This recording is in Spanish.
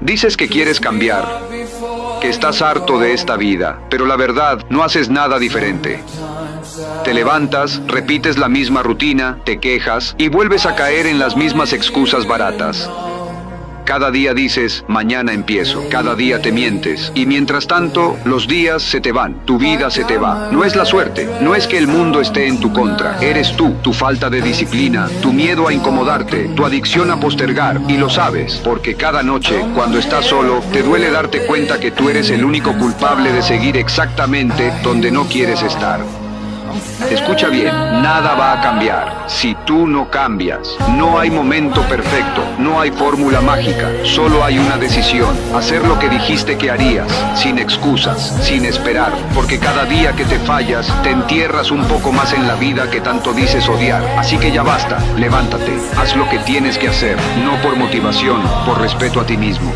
Dices que quieres cambiar, que estás harto de esta vida, pero la verdad, no haces nada diferente. Te levantas, repites la misma rutina, te quejas y vuelves a caer en las mismas excusas baratas. Cada día dices, mañana empiezo. Cada día te mientes. Y mientras tanto, los días se te van. Tu vida se te va. No es la suerte. No es que el mundo esté en tu contra. Eres tú, tu falta de disciplina, tu miedo a incomodarte, tu adicción a postergar. Y lo sabes, porque cada noche, cuando estás solo, te duele darte cuenta que tú eres el único culpable de seguir exactamente donde no quieres estar. Escucha bien, nada va a cambiar si tú no cambias. No hay momento perfecto, no hay fórmula mágica, solo hay una decisión: hacer lo que dijiste que harías, sin excusas, sin esperar, porque cada día que te fallas, te entierras un poco más en la vida que tanto dices odiar. Así que ya basta, levántate, haz lo que tienes que hacer, no por motivación, por respeto a ti mismo.